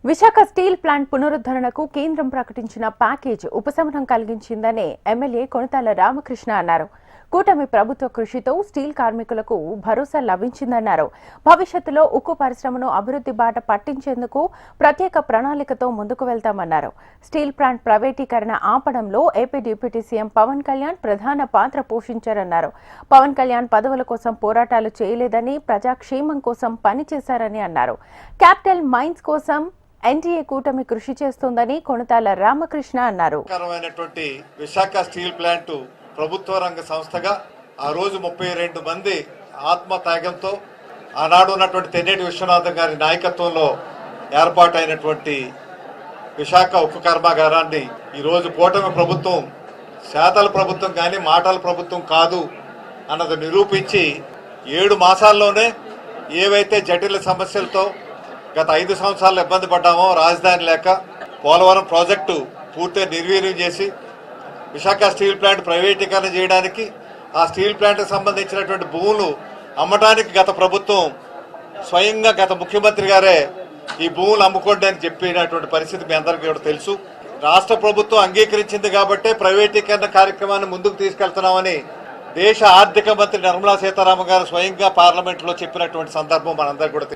Visakha steel plant పునరుద్ధరణకు కేంద్రం ప్రకటించిన ప్యాకేజ్ ఉపశమనం కలిగించిందని ఎమ్మెల్యే కొణతాల రామకృష్ణ అన్నారు. కూటమి ప్రభుత్వ కృషితో స్టీల్ కార్మికులకు భరోసా లభించిందన్నారు. భవిష్యత్తులో ఉక్కు పరిశ్రమను అభివృద్ధి బాట పట్టించేందుకు ప్రత్యేక ప్రణాళికతో ముందుకు వెళ్తామన్నారు. స్టీల్ ప్లాంట్ ప్రైవేటీకరణ ఆపడంలో AP deputy CM Pawan Kalyan ప్రధాన పాత్ర పోషించారన్నారు. పవన్ కళ్యాణ్ పదవుల కోసం పోరాటాలు చేయలేదని ప్రజాక్షేమం కోసం పనిచేశారని అన్నారు. క్యాపిటల్ మైన్స్ కోసం ఎన్డీఏ కూటమి కృషి చేస్తోందని కొణతాల రామకృష్ణ అన్నారు. విశాఖ స్టీల్ ప్లాంట్ ప్రభుత్వ రంగ సంస్థగా ఆ రోజు 32 మంది ఆత్మత్యాగంతో ఆనాడు ఉన్నటువంటి తెన్నేటి విశ్వనాథం గారి నాయకత్వంలో ఏర్పాటైనటువంటి విశాఖ ఉక్కు కర్మాగారాన్ని ఈరోజు కూటమి ప్రభుత్వం శాతల ప్రభుత్వం కానీ మాటల ప్రభుత్వం కాదు అన్నది నిరూపించి 7 మాసాల్లోనే ఏవైతే జటిల సమస్యలతో గత 5 సంవత్సరాలు ఇబ్బంది పడ్డామో, రాజధాని లేక పోలవరం ప్రాజెక్టు పూర్తిగా నిర్వీర్యం చేసి విశాఖ స్టీల్ ప్లాంట్ ప్రైవేటీకరణ చేయడానికి, ఆ స్టీల్ ప్లాంట్కి సంబంధించినటువంటి భూములు అమ్మటానికి గత ప్రభుత్వం స్వయంగా గత ముఖ్యమంత్రి గారే ఈ భూములు అమ్ముకోండి అని చెప్పినటువంటి పరిస్థితి మీ అందరికీ కూడా తెలుసు. రాష్ట్ర ప్రభుత్వం అంగీకరించింది కాబట్టే ప్రైవేటీకరణ కార్యక్రమాన్ని ముందుకు తీసుకెళ్తున్నామని దేశ ఆర్థిక మంత్రి నిర్మలా సీతారామన్ గారు స్వయంగా పార్లమెంట్లో చెప్పినటువంటి సందర్భం మనందరికీ కూడా